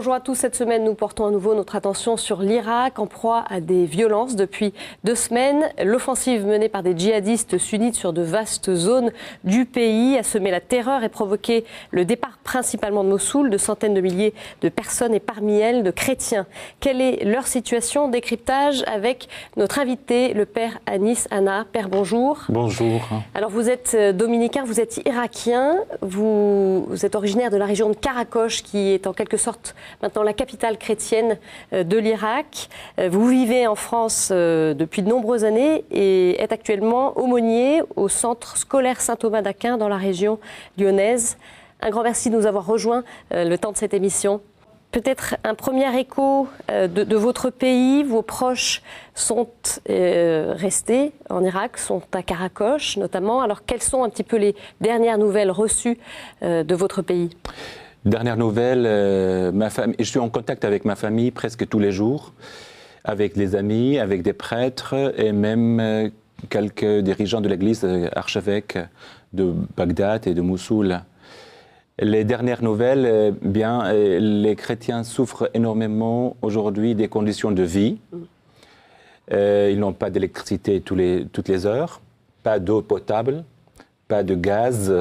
Bonjour à tous. Cette semaine, nous portons à nouveau notre attention sur l'Irak, en proie à des violences depuis 2 semaines. L'offensive menée par des djihadistes sunnites sur de vastes zones du pays a semé la terreur et provoqué le départ principalement de Mossoul de centaines de milliers de personnes et parmi elles de chrétiens. Quelle est leur situation? Décryptage avec notre invité, le père Anis Hanna. Père, bonjour. Bonjour. Alors vous êtes dominicain, vous êtes irakien, vous êtes originaire de la région de Karakoche qui est en quelque sorte maintenant la capitale chrétienne de l'Irak. Vous vivez en France depuis de nombreuses années et êtes actuellement aumônier au centre scolaire Saint-Thomas d'Aquin dans la région lyonnaise. Un grand merci de nous avoir rejoints le temps de cette émission. Peut-être un premier écho de votre pays. Vos proches sont restés en Irak, sont à Karakoche notamment. Alors quelles sont un petit peu les dernières nouvelles reçues de votre pays? Dernière nouvelle, je suis en contact avec ma famille presque tous les jours, avec des amis, avec des prêtres et même quelques dirigeants de l'église, archevêques de Bagdad et de Mossoul. Les dernières nouvelles, les chrétiens souffrent énormément aujourd'hui des conditions de vie. Ils n'ont pas d'électricité toutes les heures, pas d'eau potable, pas de gaz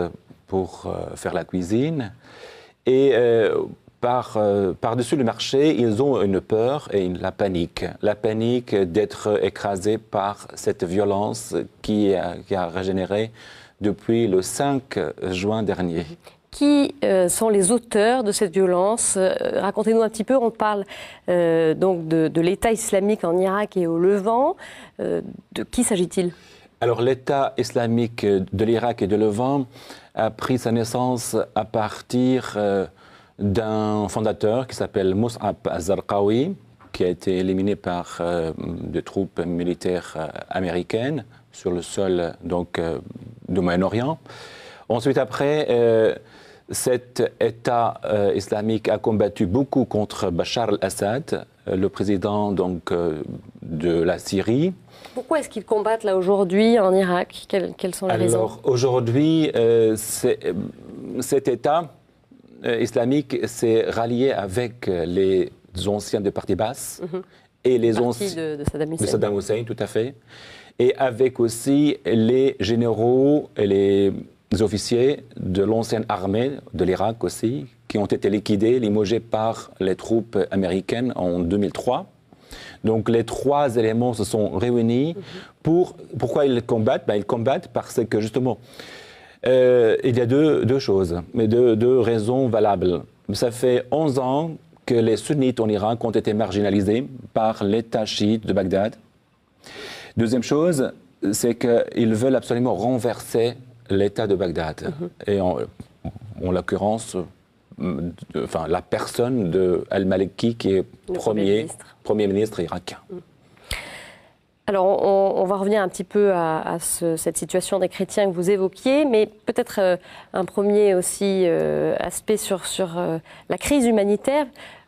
pour faire la cuisine. Et par-dessus le marché, ils ont une peur et la panique. La panique d'être écrasés par cette violence qui a régénéré depuis le 5 juin dernier. Qui sont les auteurs de cette violence? Racontez-nous un petit peu. On parle donc de l'État islamique en Irak et au Levant. De qui s'agit-il? Alors l'État islamique de l'Irak et de Levant a pris sa naissance à partir d'un fondateur qui s'appelle Mus'ab al-Zarqawi, qui a été éliminé par des troupes militaires américaines sur le sol du Moyen-Orient. Ensuite, après, cet État islamique a combattu beaucoup contre Bachar al-Assad, le président de la Syrie. Pourquoi est-ce qu'ils combattent là aujourd'hui en Irak? Quelles sont les raisons? Alors aujourd'hui, cet État islamique s'est rallié avec les anciens de parti basse et les anciens de Saddam Hussein, tout à fait, et avec aussi les généraux et les officiers de l'ancienne armée de l'Irak aussi, qui ont été liquidés, limogés par les troupes américaines en 2003. Donc les trois éléments se sont réunis. Pourquoi ils combattent? Ils combattent parce que justement, il y a deux choses, mais deux raisons valables. Ça fait 11 ans que les sunnites en Irak ont été marginalisés par l'État chiite de Bagdad. Deuxième chose, c'est qu'ils veulent absolument renverser l'État de Bagdad. Et en l'occurrence, la personne de Al-Maliki qui est premier ministre irakien. Alors, on va revenir un petit peu à cette situation des chrétiens que vous évoquiez, mais peut-être un premier aussi aspect sur la crise humanitaire.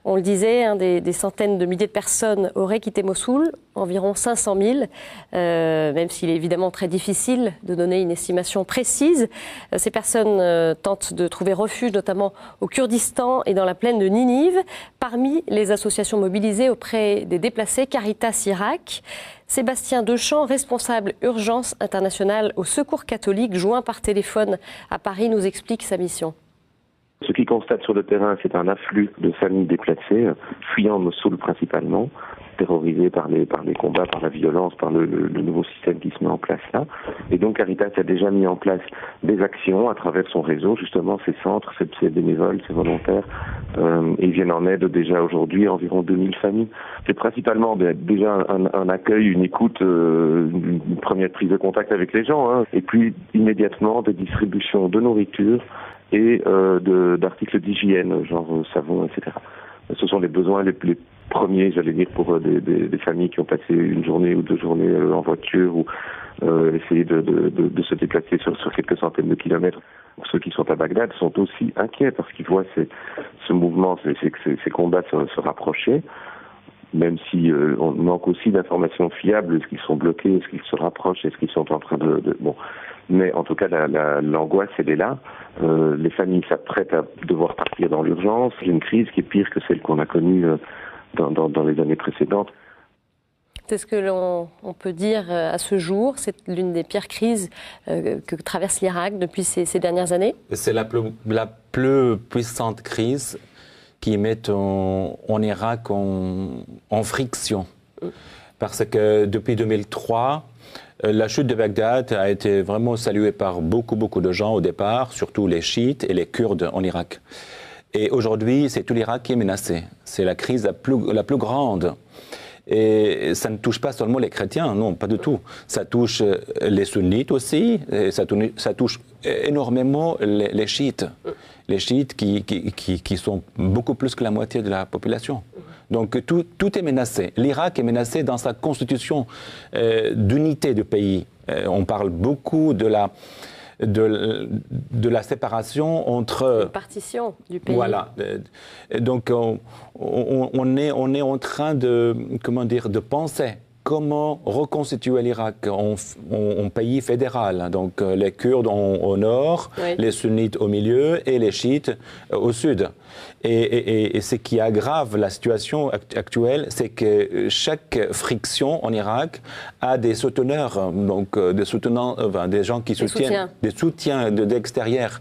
On le disait, des centaines de milliers de personnes auraient quitté Mossoul, environ 500 000, même s'il est évidemment très difficile de donner une estimation précise. Ces personnes tentent de trouver refuge, notamment au Kurdistan et dans la plaine de Ninive. Parmi les associations mobilisées auprès des déplacés, Caritas Irak, Sébastien Dechamps, responsable urgence internationale au Secours catholique, joint par téléphone à Paris, nous explique sa mission. Ce qu'ils constatent sur le terrain, c'est un afflux de familles déplacées, fuyant Mossoul principalement, terrorisées par les combats, par la violence, par le nouveau système qui se met en place là. Et donc Caritas a déjà mis en place des actions à travers son réseau, justement ses centres, ses bénévoles, ses volontaires, et ils viennent en aide déjà aujourd'hui à environ 2000 familles. C'est principalement déjà un accueil, une écoute, une première prise de contact avec les gens, et puis immédiatement des distributions de nourriture et d'articles d'hygiène, genre savon, etc. Ce sont les besoins les premiers, j'allais dire, pour des familles qui ont passé une journée ou 2 journées en voiture ou essayer de se déplacer sur quelques centaines de kilomètres. Ceux qui sont à Bagdad sont aussi inquiets parce qu'ils voient ce mouvement, ces combats se rapprocher, même si on manque aussi d'informations fiables. Est-ce qu'ils sont bloqués? Est-ce qu'ils se rapprochent? Est-ce qu'ils sont en train Mais en tout cas, l'angoisse, elle est là. Les familles s'apprêtent à devoir partir dans l'urgence. Il y a une crise qui est pire que celle qu'on a connue dans les années précédentes. C'est ce que l'on peut dire à ce jour. C'est l'une des pires crises que traverse l'Irak depuis ces dernières années. C'est la plus puissante crise qui met en Irak en friction. Parce que depuis 2003, la chute de Bagdad a été vraiment saluée par beaucoup de gens au départ, surtout les chiites et les Kurdes en Irak. Et aujourd'hui, c'est tout l'Irak qui est menacé. C'est la crise la plus grande. Et ça ne touche pas seulement les chrétiens, non, pas du tout. Ça touche les sunnites aussi, et ça touche énormément les chiites. Les chiites qui sont beaucoup plus que la moitié de la population. Donc tout est menacé. L'Irak est menacé dans sa constitution d'unité du pays. On parle beaucoup de la séparation entre... Une partition du pays. Voilà. Donc, on est en train de penser comment reconstituer l'Irak en pays fédéral. Donc, les Kurdes au nord, oui, les sunnites au milieu et les chiites au sud. Et ce qui aggrave la situation actuelle, c'est que chaque friction en Irak a des souteneurs, donc des soutenants, des gens qui soutiennent, des soutiens d'extérieur.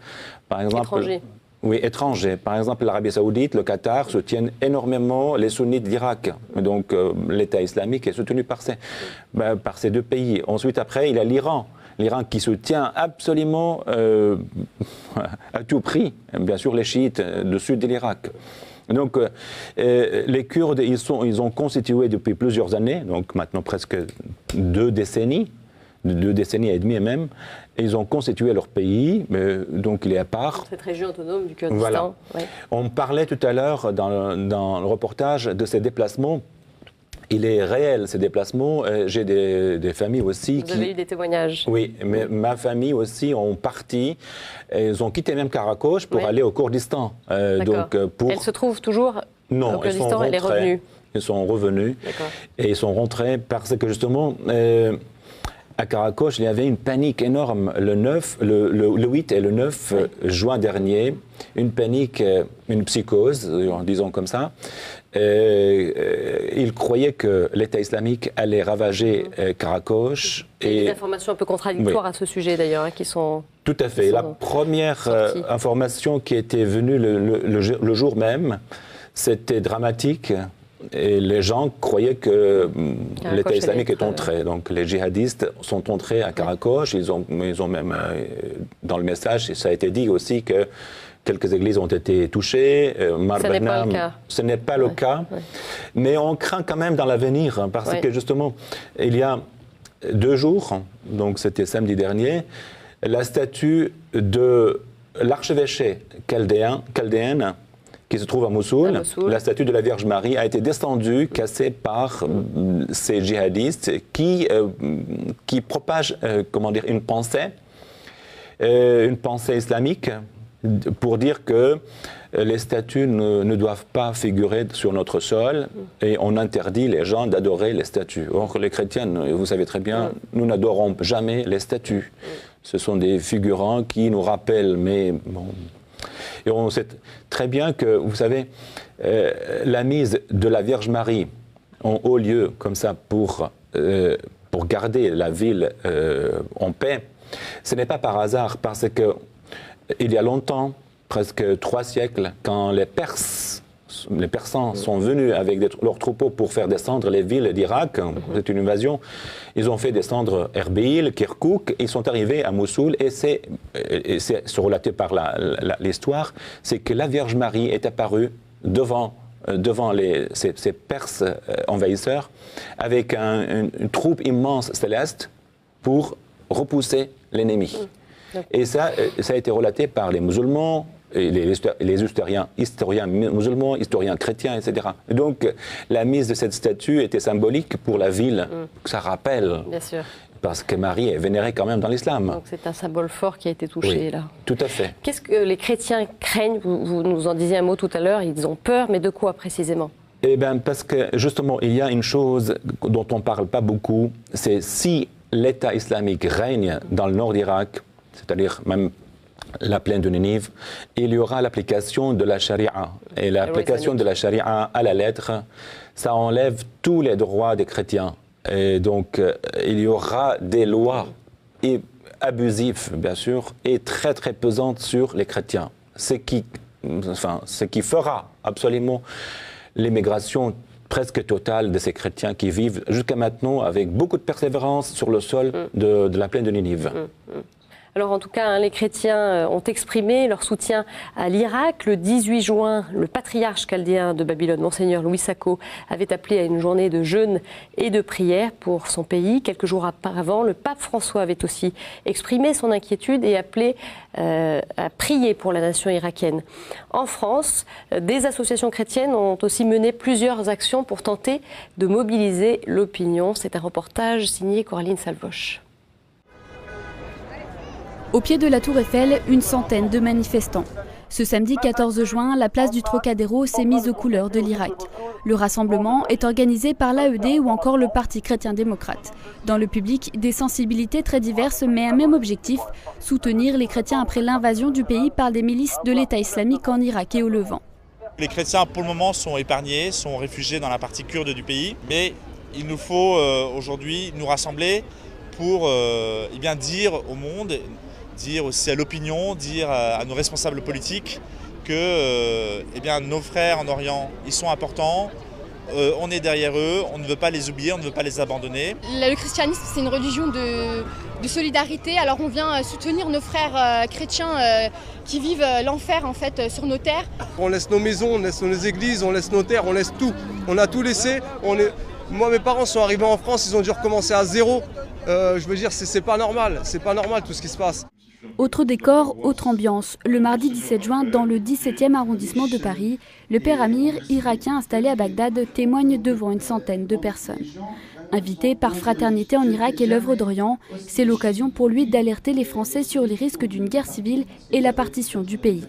Par exemple, étrangers. Oui, étrangers. Par exemple, l'Arabie Saoudite, le Qatar soutiennent énormément les sunnites d'Irak. Donc, l'État islamique est soutenu par ces deux pays. Ensuite, après, il y a l'Iran. L'Iran qui soutient absolument à tout prix, bien sûr, les chiites du sud de l'Irak. Donc, les Kurdes, ils ont constitué depuis plusieurs années, donc maintenant presque 2 décennies et demie même, et ils ont constitué leur pays, donc il est à part. Cette région autonome du Kurdistan. Voilà. Ouais. On parlait tout à l'heure dans le reportage de ces déplacements. Il est réel, ces déplacements. J'ai des familles aussi Vous avez eu des témoignages? Oui, mais ma famille aussi ont parti. Ils ont quitté même Karakoche pour aller au Kurdistan. Donc, Elle se trouve toujours au Kurdistan, elle est revenue? Ils sont revenus et ils sont rentrés parce que justement... à Karakoche, il y avait une panique énorme le 8 et le 9 juin dernier. Une panique, une psychose, disons comme ça. Ils croyaient que l'État islamique allait ravager Karakoche. Il y a des informations un peu contradictoires à ce sujet d'ailleurs, qui sont... Tout à fait. La première information qui était venue le jour même, c'était dramatique. Et les gens croyaient que l'État islamique est entré. Donc les djihadistes sont entrés à Karakoche. Ils ont même, dans le message, ça a été dit aussi que quelques églises ont été touchées. Ce n'est pas le cas. Ce n'est pas le cas. Ouais. Mais on craint quand même dans l'avenir, parce que justement, il y a 2 jours, donc c'était samedi dernier, la statue de l'archevêché chaldéenne, qui se trouve à Mossoul, la statue de la Vierge Marie a été descendue, cassée par ces djihadistes qui propagent, une pensée islamique pour dire que les statues ne doivent pas figurer sur notre sol et on interdit les gens d'adorer les statues. Or, les chrétiens, vous savez très bien, nous n'adorons jamais les statues. Ce sont des figurants qui nous rappellent, mais bon... Et on sait très bien que, vous savez, la mise de la Vierge Marie en haut lieu, comme ça, pour garder la ville en paix, ce n'est pas par hasard, parce qu'il y a longtemps, presque 3 siècles, quand les Persans sont venus avec leurs troupeaux pour faire descendre les villes d'Irak, c'est une invasion, ils ont fait descendre Erbil, Kirkouk, ils sont arrivés à Mossoul, et c'est relaté par l'histoire, c'est que la Vierge Marie est apparue devant ces Perses envahisseurs, avec une troupe immense céleste pour repousser l'ennemi. Et ça a été relaté par les musulmans, et les historiens musulmans, historiens chrétiens, etc. Et donc, la mise de cette statue était symbolique pour la ville, que ça rappelle. Bien sûr. Parce que Marie est vénérée quand même dans l'islam. Donc c'est un symbole fort qui a été touché, là. Tout à fait. Qu'est-ce que les chrétiens craignent? Vous nous en disiez un mot tout à l'heure, ils ont peur, mais de quoi précisément? Eh bien, parce que justement, il y a une chose dont on ne parle pas beaucoup, c'est si l'État islamique règne dans le nord d'Irak, c'est-à-dire même la plaine de Ninive, il y aura l'application de la charia. Et l'application de la charia à la lettre, ça enlève tous les droits des chrétiens. Et donc, il y aura des lois abusives, bien sûr, et très, très pesantes sur les chrétiens. Ce qui fera absolument l'immigration presque totale de ces chrétiens qui vivent jusqu'à maintenant avec beaucoup de persévérance sur le sol de la plaine de Ninive. Alors en tout cas, les chrétiens ont exprimé leur soutien à l'Irak. Le 18 juin, le patriarche chaldéen de Babylone, Monseigneur Louis Sacco, avait appelé à une journée de jeûne et de prière pour son pays. Quelques jours auparavant, le pape François avait aussi exprimé son inquiétude et appelé à prier pour la nation irakienne. En France, des associations chrétiennes ont aussi mené plusieurs actions pour tenter de mobiliser l'opinion. C'est un reportage signé Coraline Salvoche. Au pied de la Tour Eiffel, une centaine de manifestants. Ce samedi 14 juin, la place du Trocadéro s'est mise aux couleurs de l'Irak. Le rassemblement est organisé par l'AED ou encore le Parti chrétien-démocrate. Dans le public, des sensibilités très diverses, mais un même objectif, soutenir les chrétiens après l'invasion du pays par des milices de l'État islamique en Irak et au Levant. Les chrétiens, pour le moment, sont épargnés, sont réfugiés dans la partie kurde du pays, mais il nous faut aujourd'hui nous rassembler pour dire au monde, dire aussi à l'opinion, dire à nos responsables politiques que nos frères en Orient, ils sont importants, on est derrière eux, on ne veut pas les oublier, on ne veut pas les abandonner. Le christianisme, c'est une religion de solidarité, alors on vient soutenir nos frères chrétiens qui vivent l'enfer en fait sur nos terres. On laisse nos maisons, on laisse nos églises, on laisse nos terres, on laisse tout. On a tout laissé. Moi, mes parents sont arrivés en France, ils ont dû recommencer à zéro. C'est pas normal tout ce qui se passe. Autre décor, autre ambiance. Le mardi 17 juin, dans le 17e arrondissement de Paris, le père Amir, irakien installé à Bagdad, témoigne devant une centaine de personnes. Invité par Fraternité en Irak et l'œuvre d'Orient, c'est l'occasion pour lui d'alerter les Français sur les risques d'une guerre civile et la partition du pays.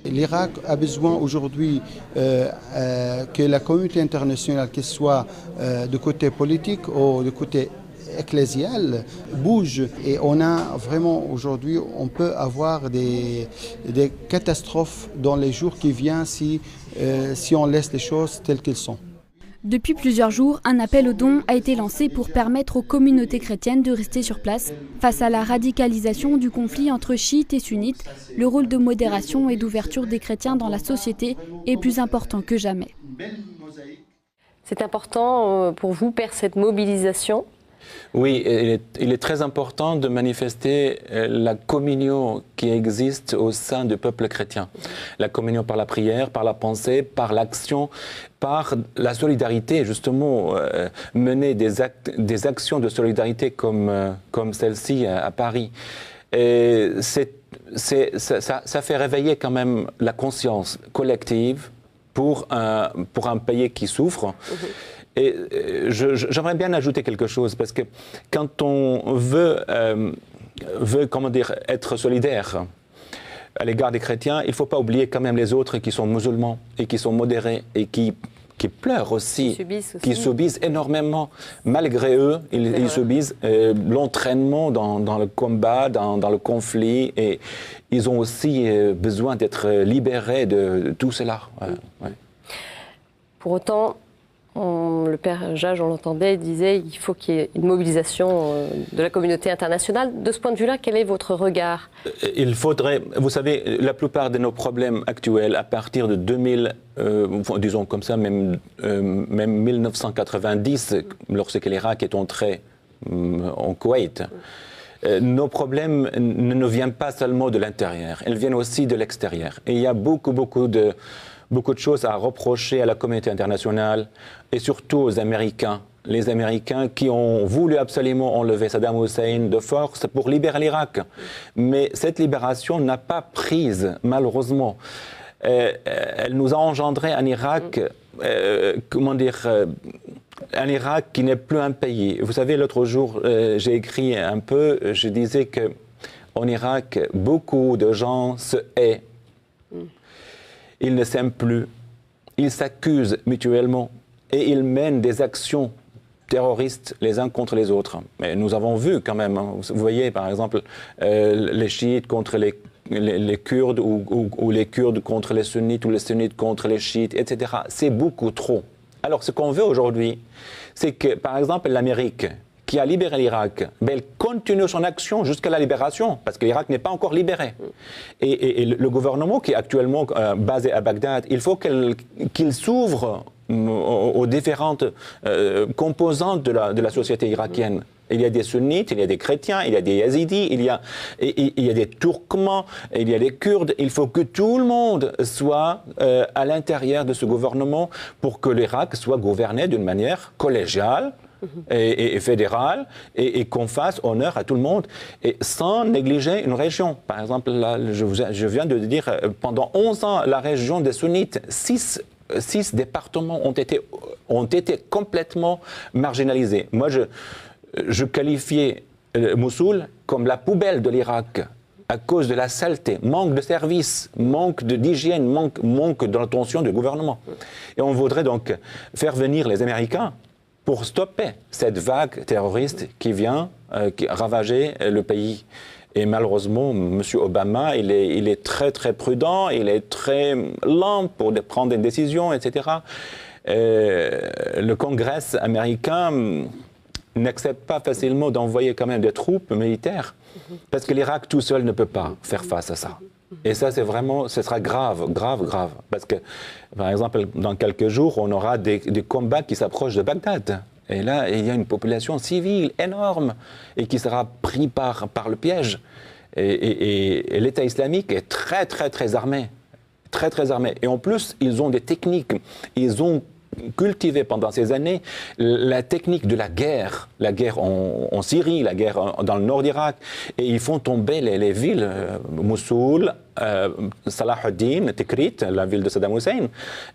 L'Irak a besoin aujourd'hui que la communauté internationale, qu'elle soit de côté politique ou de côté ecclésial, bouge. Et on a vraiment aujourd'hui, on peut avoir des catastrophes dans les jours qui viennent si on laisse les choses telles qu'elles sont. Depuis plusieurs jours, un appel aux dons a été lancé pour permettre aux communautés chrétiennes de rester sur place. Face à la radicalisation du conflit entre chiites et sunnites, le rôle de modération et d'ouverture des chrétiens dans la société est plus important que jamais. C'est important pour vous, Père, cette mobilisation ? Oui, il est très important de manifester la communion qui existe au sein du peuple chrétien. La communion par la prière, par la pensée, par l'action, par la solidarité, justement, mener des actions de solidarité comme celle-ci à Paris. Et ça fait réveiller quand même la conscience collective pour un pays qui souffre. Et j'aimerais bien ajouter quelque chose, parce que quand on veut être solidaire à l'égard des chrétiens, il ne faut pas oublier quand même les autres qui sont musulmans et qui sont modérés et qui pleurent aussi, qui subissent énormément. Malgré eux, ils subissent l'entraînement dans le combat, dans le conflit, et ils ont aussi besoin d'être libérés de tout cela. Ouais. Pour autant, le père Jage, on l'entendait, il disait qu'il faut qu'il y ait une mobilisation de la communauté internationale. De ce point de vue-là, quel est votre regard ? Il faudrait, vous savez, la plupart de nos problèmes actuels, à partir de 2000, disons comme ça, même 1990, lorsque l'Irak est entré en Koweït, nos problèmes ne viennent pas seulement de l'intérieur, ils viennent aussi de l'extérieur. Et il y a beaucoup de choses à reprocher à la communauté internationale et surtout aux Américains. Les Américains qui ont voulu absolument enlever Saddam Hussein de force pour libérer l'Irak. Mais cette libération n'a pas prise, malheureusement. Elle nous a engendré un Irak, un Irak qui n'est plus un pays. Vous savez, l'autre jour, j'ai écrit un peu, je disais qu'en Irak, beaucoup de gens se haïssent. Ils ne s'aiment plus, ils s'accusent mutuellement et ils mènent des actions terroristes les uns contre les autres. Mais nous avons vu quand même, hein, vous voyez par exemple les chiites contre les Kurdes ou les Kurdes contre les sunnites ou les sunnites contre les chiites, etc. C'est beaucoup trop. Alors ce qu'on veut aujourd'hui, c'est que par exemple l'Amérique, qui a libéré l'Irak, elle continue son action jusqu'à la libération, parce que l'Irak n'est pas encore libéré. Et le gouvernement qui est actuellement basé à Bagdad, il faut qu'il s'ouvre aux différentes composantes de la société irakienne. Il y a des sunnites, il y a des chrétiens, il y a des yazidis, il y a des turkmens, il y a des kurdes. Il faut que tout le monde soit à l'intérieur de ce gouvernement pour que l'Irak soit gouverné d'une manière collégiale et fédérale et qu'on fasse honneur à tout le monde et sans négliger une région. Par exemple, là, je viens de dire, pendant 11 ans, la région des sunnites, 6 départements ont été complètement marginalisés. Moi, je qualifiais Mossoul comme la poubelle de l'Irak à cause de la saleté, manque de services, manque d'hygiène, manque d'attention du gouvernement. Et on voudrait donc faire venir les Américains pour stopper cette vague terroriste qui vient ravager le pays. Et malheureusement, M. Obama, il est très très prudent, il est très lent pour prendre des décisions, etc. Le Congrès américain n'accepte pas facilement d'envoyer quand même des troupes militaires, parce que l'Irak tout seul ne peut pas faire face à ça. Et ça, c'est vraiment, ce sera grave, grave, grave. Parce que, par exemple, dans quelques jours, on aura des combats qui s'approchent de Bagdad. Et là, il y a une population civile énorme et qui sera prise par le piège. Et l'État islamique est très, très, très armé. Très, très armé. Et en plus, ils ont des techniques. Ils ont cultivé pendant ces années la technique de la guerre en Syrie, la guerre dans le nord d'Irak, et ils font tomber les villes, Mossoul, Salahuddin, Tikrit, la ville de Saddam Hussein,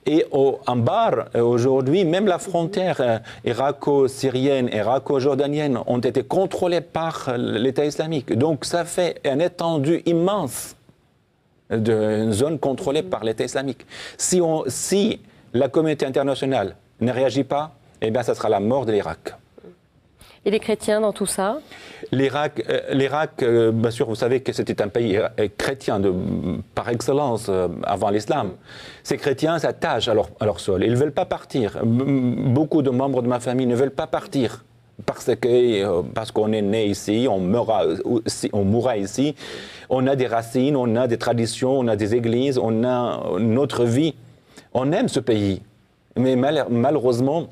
et au Anbar, aujourd'hui, même la frontière irako-syrienne, irako-jordanienne ont été contrôlées par l'État islamique. Donc ça fait une étendue immense d'une zone contrôlée par l'État islamique. Si la communauté internationale ne réagit pas, eh bien, ça sera la mort de l'Irak. Et les chrétiens dans tout ça? L'Irak, bien sûr, vous savez que c'était un pays chrétien par excellence avant l'islam. Ces chrétiens s'attachent à leur sol. Ils ne veulent pas partir. Beaucoup de membres de ma famille ne veulent pas partir parce qu'on est né ici, on mourra ici. On a des racines, on a des traditions, on a des églises, on a notre vie. On aime ce pays, mais malheureusement,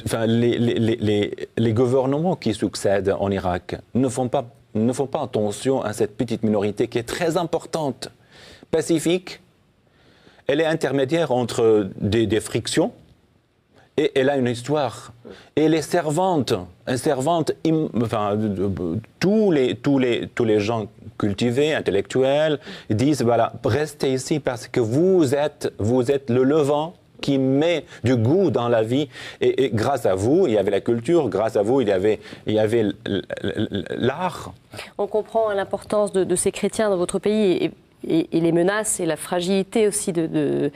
enfin, les gouvernements qui succèdent en Irak ne font pas attention à cette petite minorité qui est très importante, pacifique. Elle est intermédiaire entre des frictions et elle a une histoire. Et les servantes, enfin, tous les gens cultivés, intellectuels, disent voilà, restez ici parce que vous êtes le levain qui met du goût dans la vie. Et grâce à vous, il y avait la culture, grâce à vous, il y avait l'art. On comprend l'importance de ces chrétiens dans votre pays et les menaces et la fragilité aussi de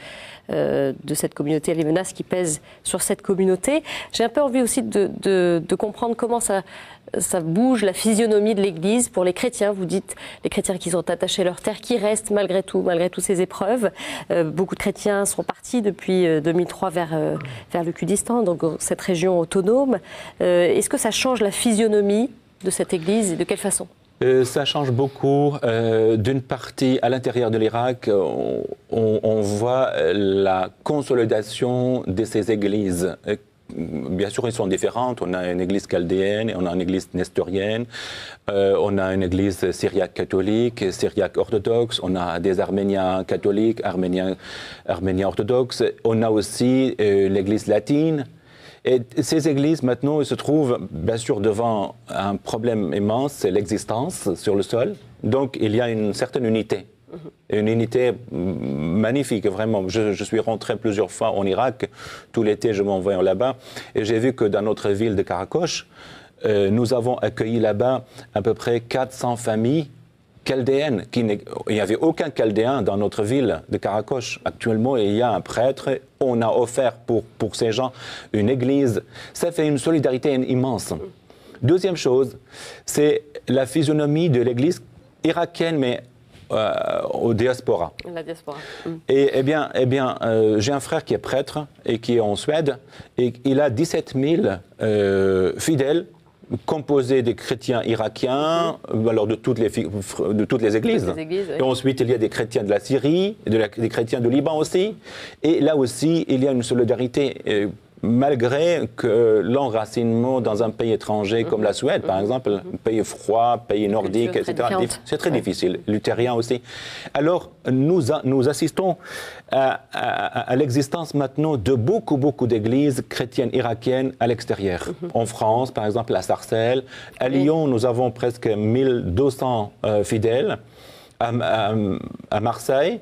cette communauté, les menaces qui pèsent sur cette communauté. J'ai un peu envie aussi de comprendre comment ça bouge la physionomie de l'Église pour les chrétiens. Vous dites les chrétiens qui sont attachés à leur terre, qui restent malgré toutes ces épreuves. Beaucoup de chrétiens sont partis depuis 2003 vers le Kurdistan, donc cette région autonome. Est-ce que ça change la physionomie de cette Église et de quelle façon ? Ça change beaucoup. D'une partie, à l'intérieur de l'Irak, on voit la consolidation de ces églises. Bien sûr, elles sont différentes. On a une église chaldéenne, on a une église nestorienne, on a une église syriaque catholique, syriaque orthodoxe, on a des Arméniens catholiques, Arméniens orthodoxes. On a aussi l'église latine. Et ces églises, maintenant, se trouvent, bien sûr, devant un problème immense, c'est l'existence sur le sol. Donc, il y a une certaine unité. Une unité magnifique, vraiment. Je suis rentré plusieurs fois en Irak. Tout l'été, je m'envoie là-bas. Et j'ai vu que dans notre ville de Karakosh, nous avons accueilli là-bas à peu près 400 familles chaldéenne. Il n'y avait aucun chaldéen dans notre ville de Karakosh. Actuellement, il y a un prêtre. On a offert pour ces gens une église. Ça fait une solidarité immense. Deuxième chose, c'est la physionomie de l'église irakienne, mais au diaspora. La diaspora. Et j'ai un frère qui est prêtre et qui est en Suède, et il a 17 000 fidèles, composés des chrétiens irakiens, alors de toutes les églises. Oui. Et ensuite, il y a des chrétiens de la Syrie, des chrétiens du Liban aussi. Et là aussi, il y a une solidarité. Malgré que l'enracinement dans un pays étranger comme la Suède, par exemple, pays froid, pays nordique, etc., c'est très difficile, luthérien aussi. Alors, nous assistons à l'existence maintenant de beaucoup d'églises chrétiennes irakiennes à l'extérieur. En France, par exemple, à Sarcelles. À Lyon, nous avons presque 1200 fidèles. À Marseille,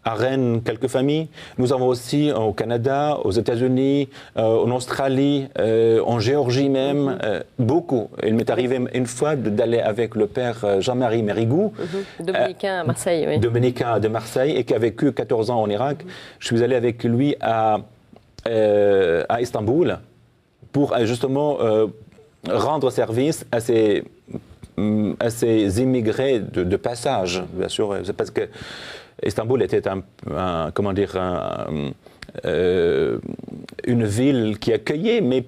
à Rennes, quelques familles. Nous avons aussi au Canada, aux États-Unis, en Australie, en Géorgie même, beaucoup. Il m'est arrivé une fois d'aller avec le père Jean-Marie Mérigou, dominicain à Marseille, oui. Dominicain de Marseille, et qui a vécu 14 ans en Irak. Je suis allé avec lui à Istanbul pour justement rendre service à ces immigrés de passage, bien sûr. C'est parce que Istanbul était une ville qui accueillait, mais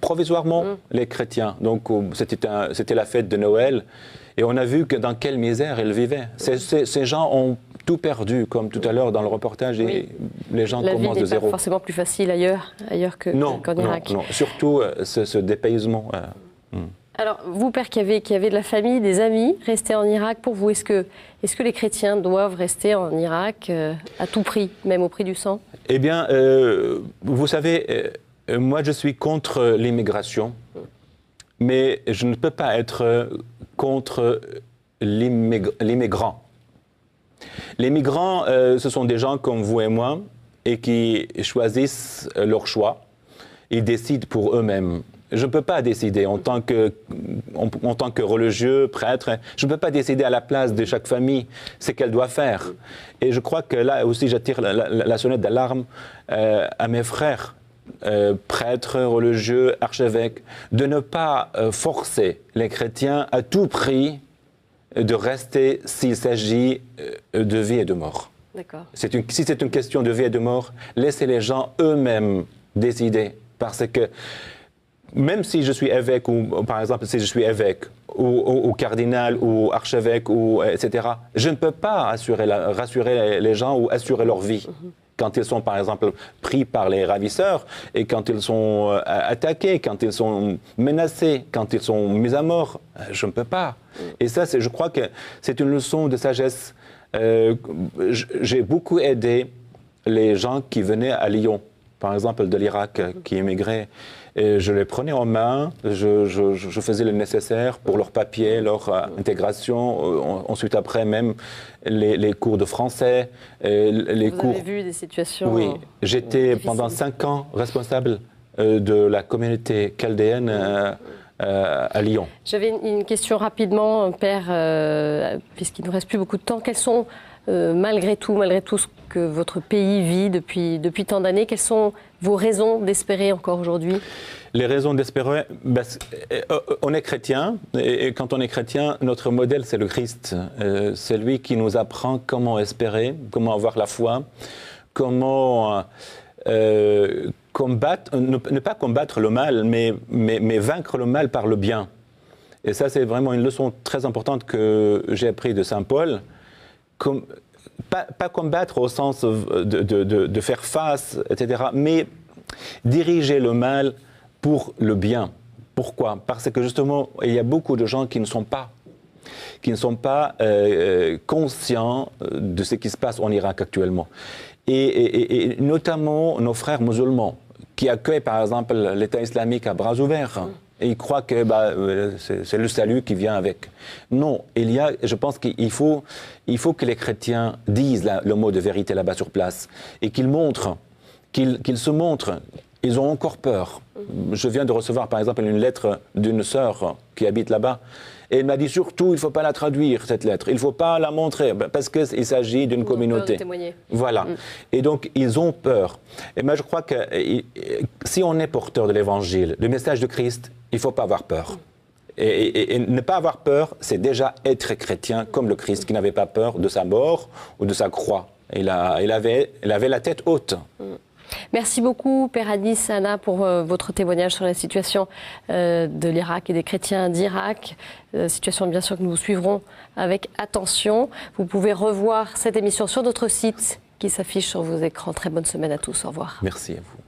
provisoirement, les chrétiens. Donc c'était la fête de Noël, et on a vu dans quelle misère ils vivaient. Ces gens ont tout perdu, comme tout à l'heure dans le reportage, et les gens commencent de zéro. La vie n'est pas forcément plus facile ailleurs qu'en Irak. Non, surtout ce dépaysement. Alors, vous, père, qui avez de la famille, des amis restés en Irak, pour vous, est-ce que les chrétiens doivent rester en Irak à tout prix, même au prix du sang? Eh bien, vous savez, moi, je suis contre l'immigration, mais je ne peux pas être contre l'immigrant. Les migrants, ce sont des gens comme vous et moi, et qui choisissent leur choix. Ils décident pour eux-mêmes. Je ne peux pas décider en tant que religieux, prêtre, je ne peux pas décider à la place de chaque famille ce qu'elle doit faire. Et je crois que là aussi j'attire la sonnette d'alarme à mes frères, prêtres, religieux, archevêques, de ne pas forcer les chrétiens à tout prix de rester s'il s'agit de vie et de mort. D'accord. Si c'est une question de vie et de mort, laissez les gens eux-mêmes décider, parce que même si je suis évêque, ou par exemple si je suis évêque, ou cardinal, ou archevêque, etc., je ne peux pas rassurer les gens ou assurer leur vie. Quand ils sont par exemple pris par les ravisseurs, et quand ils sont attaqués, quand ils sont menacés, quand ils sont mis à mort, je ne peux pas. Et ça, je crois que c'est une leçon de sagesse. J'ai beaucoup aidé les gens qui venaient à Lyon, par exemple de l'Irak, qui émigraient. Et je les prenais en main, je faisais le nécessaire pour leurs papiers, leur intégration. Ensuite, après, même les cours de français. Vous avez vu des situations Oui, j'étais pendant 5 ans responsable de la communauté chaldéenne à Lyon. J'avais une question rapidement, père, puisqu'il ne nous reste plus beaucoup de temps. Quels sont, malgré tout ce que votre pays vit depuis tant d'années, quelles sont vos raisons d'espérer encore aujourd'hui? Les raisons d'espérer, on est chrétien, et quand on est chrétien, notre modèle c'est le Christ. C'est lui qui nous apprend comment espérer, comment avoir la foi, comment combattre, ne pas combattre le mal, mais vaincre le mal par le bien. Et ça, c'est vraiment une leçon très importante que j'ai appris de Saint Paul. Pas combattre au sens de faire face, etc., mais diriger le mal pour le bien. Pourquoi? Parce que justement, il y a beaucoup de gens qui ne sont pas conscients de ce qui se passe en Irak actuellement. Et notamment nos frères musulmans, qui accueillent par exemple l'État islamique à bras ouverts. Et ils croient que c'est le salut qui vient avec. Non, je pense qu'il faut que les chrétiens disent le mot de vérité là-bas sur place, et qu'ils se montrent. Ils ont encore peur. Je viens de recevoir par exemple une lettre d'une sœur qui habite là-bas. Et il m'a dit surtout, il ne faut pas la traduire, cette lettre. Il ne faut pas la montrer, parce qu'il s'agit d'une communauté. Voilà. Et donc, ils ont peur. Et moi, je crois que si on est porteur de l'Évangile, du message de Christ, il ne faut pas avoir peur. Et ne pas avoir peur, c'est déjà être chrétien, comme le Christ qui n'avait pas peur de sa mort ou de sa croix. Il avait la tête haute. Merci beaucoup, Père Hadis Sana, pour votre témoignage sur la situation de l'Irak et des chrétiens d'Irak. Situation, bien sûr, que nous suivrons avec attention. Vous pouvez revoir cette émission sur notre site qui s'affiche sur vos écrans. Très bonne semaine à tous. Au revoir. Merci à vous.